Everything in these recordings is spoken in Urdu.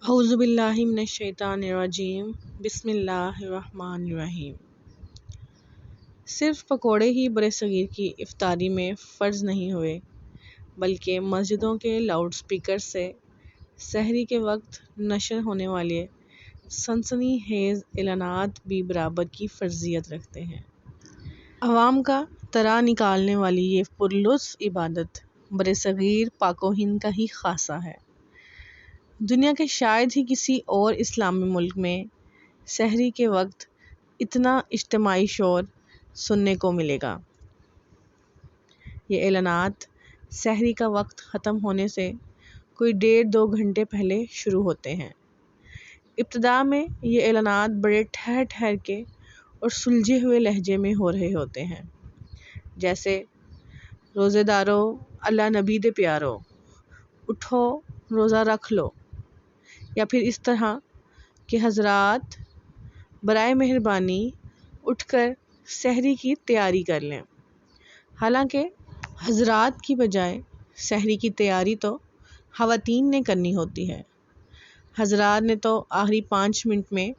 اعوذ باللہ من الشیطان الرجیم بسم اللہ الرحمن الرحیم۔ صرف پکوڑے ہی برصغیر کی افطاری میں فرض نہیں ہوئے، بلکہ مسجدوں کے لاؤڈ سپیکر سے سحری کے وقت نشر ہونے والے سنسنی خیز اعلانات بھی برابر کی فرضیت رکھتے ہیں۔ عوام کا ترا نکالنے والی یہ پرلطف عبادت برصغیر پاک و ہند کا ہی خاصہ ہے۔ دنیا کے شاید ہی کسی اور اسلامی ملک میں سحری کے وقت اتنا اجتماعی شور سننے کو ملے گا۔ یہ اعلانات سحری کا وقت ختم ہونے سے کوئی 1.5-2 گھنٹے پہلے شروع ہوتے ہیں۔ ابتدا میں یہ اعلانات بڑے ٹھہر ٹھہر کے اور سلجھے ہوئے لہجے میں ہو رہے ہوتے ہیں، جیسے روزے دارو اللہ نبی دے پیارو، اٹھو روزہ رکھ لو، یا پھر اس طرح کہ حضرات برائے مہربانی اٹھ کر سحری کی تیاری کر لیں۔ حالانکہ حضرات کی بجائے سحری کی تیاری تو خواتین نے کرنی ہوتی ہے۔ حضرات نے تو آخری 5 منٹ میں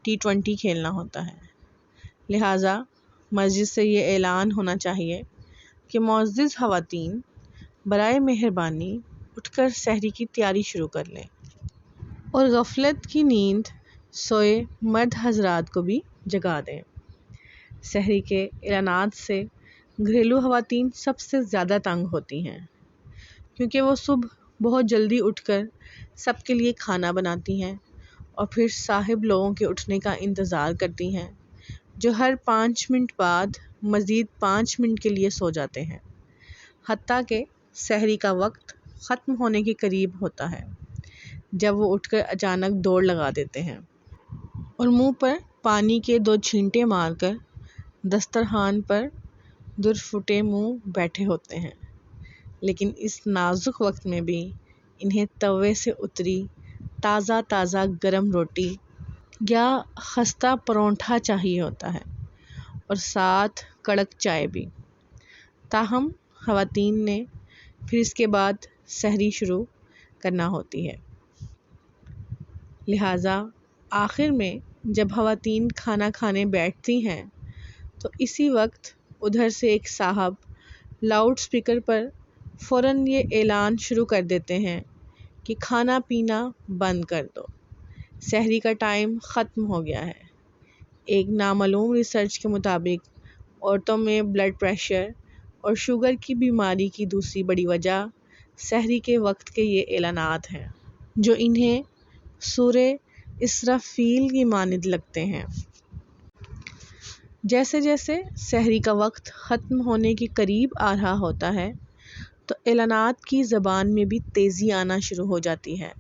T20 کھیلنا ہوتا ہے۔ لہٰذا مسجد سے یہ اعلان ہونا چاہیے کہ معزز خواتین برائے مہربانی اٹھ کر سحری کی تیاری شروع کر لیں، اور غفلت کی نیند سوئے مرد حضرات کو بھی جگا دیں۔ سحری کے اعلانات سے گھریلو خواتین سب سے زیادہ تنگ ہوتی ہیں، کیونکہ وہ صبح بہت جلدی اٹھ کر سب کے لیے کھانا بناتی ہیں اور پھر صاحب لوگوں کے اٹھنے کا انتظار کرتی ہیں، جو ہر 5 منٹ بعد مزید 5 منٹ کے لیے سو جاتے ہیں، حتیٰ کہ سحری کا وقت ختم ہونے کے قریب ہوتا ہے جب وہ اٹھ کر اچانک دوڑ لگا دیتے ہیں اور منہ پر پانی کے 2 چھینٹے مار کر دسترخوان پر درپھٹے منہ بیٹھے ہوتے ہیں۔ لیکن اس نازک وقت میں بھی انہیں توے سے اتری تازہ تازہ گرم روٹی یا خستہ پراٹھا چاہیے ہوتا ہے، اور ساتھ کڑک چائے بھی۔ تاہم خواتین نے پھر اس کے بعد سحری شروع کرنا ہوتی ہے۔ لہٰذا آخر میں جب خواتین کھانا کھانے بیٹھتی ہیں تو اسی وقت ادھر سے ایک صاحب لاؤڈ سپیکر پر فوراً یہ اعلان شروع کر دیتے ہیں کہ کھانا پینا بند کر دو، سحری کا ٹائم ختم ہو گیا ہے۔ ایک نامعلوم ریسرچ کے مطابق عورتوں میں بلڈ پریشر اور شوگر کی بیماری کی دوسری بڑی وجہ سحری کے وقت کے یہ اعلانات ہیں، جو انہیں سورہ اسرافیل کی مانند لگتے ہیں۔ جیسے جیسے سحری کا وقت ختم ہونے کے قریب آ رہا ہوتا ہے تو اعلانات کی زبان میں بھی تیزی آنا شروع ہو جاتی ہے۔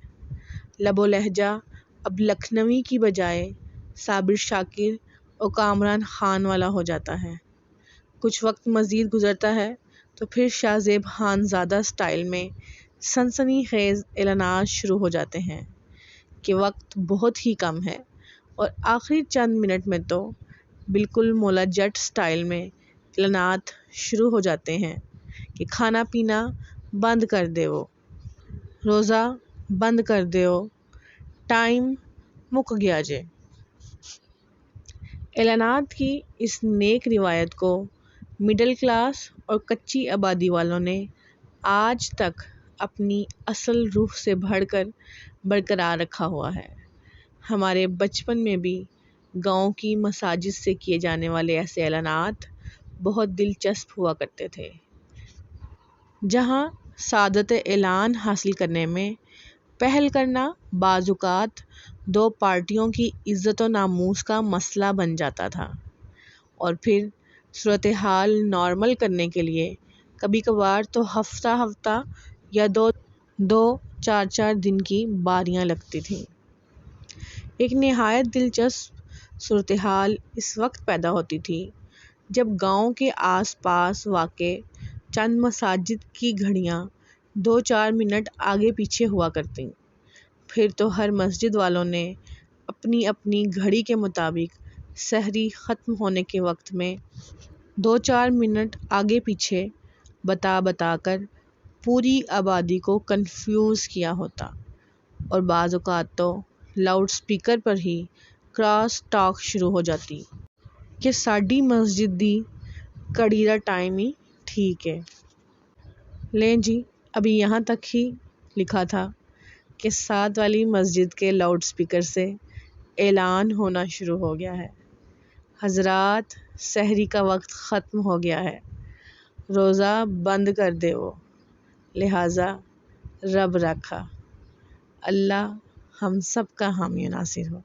لب و لہجہ اب لکھنوی کی بجائے صابر شاکر اور کامران خان والا ہو جاتا ہے۔ کچھ وقت مزید گزرتا ہے تو پھر شاہ زیب خان زادہ سٹائل میں سنسنی خیز اعلانات شروع ہو جاتے ہیں کہ وقت بہت ہی کم ہے، اور آخری چند منٹ میں تو بالکل مولا جٹ سٹائل میں اعلانات شروع ہو جاتے ہیں کہ کھانا پینا بند کر دیو، روزہ بند کر دیو، ٹائم مک گیا جے۔ اعلانات کی اس نیک روایت کو مڈل کلاس اور کچی آبادی والوں نے آج تک اپنی اصل روح سے بڑھ کر برقرار رکھا ہوا ہے۔ ہمارے بچپن میں بھی گاؤں کی مساجد سے کیے جانے والے ایسے اعلانات بہت دلچسپ ہوا کرتے تھے، جہاں سعادت اعلان حاصل کرنے میں پہل کرنا بعض اوقات 2 پارٹیوں کی عزت و ناموس کا مسئلہ بن جاتا تھا، اور پھر صورتحال نارمل کرنے کے لیے کبھی کبھار تو ہفتہ ہفتہ یا 2-4 دن کی باریاں لگتی تھیں۔ ایک نہایت دلچسپ صورتحال اس وقت پیدا ہوتی تھی جب گاؤں کے آس پاس واقع چند مساجد کی گھڑیاں 2-4 منٹ آگے پیچھے ہوا کرتیں۔ پھر تو ہر مسجد والوں نے اپنی اپنی گھڑی کے مطابق سحری ختم ہونے کے وقت میں 2-4 منٹ آگے پیچھے بتا کر پوری آبادی کو کنفیوز کیا ہوتا۔ اور بعض اوقات تو لاؤڈ سپیکر پر ہی کراس ٹاک شروع ہو جاتی کہ ساڈی مسجد دی کڑی دا ٹائم ہی ٹھیک ہے۔ لیں جی، ابھی یہاں تک ہی لکھا تھا کہ ساتھ والی مسجد کے لاؤڈ سپیکر سے اعلان ہونا شروع ہو گیا ہے، حضرات سحری کا وقت ختم ہو گیا ہے، روزہ بند کر دے وہ، لہٰذا رب رکھا۔ اللہ ہم سب کا حامی و ناصر ہو۔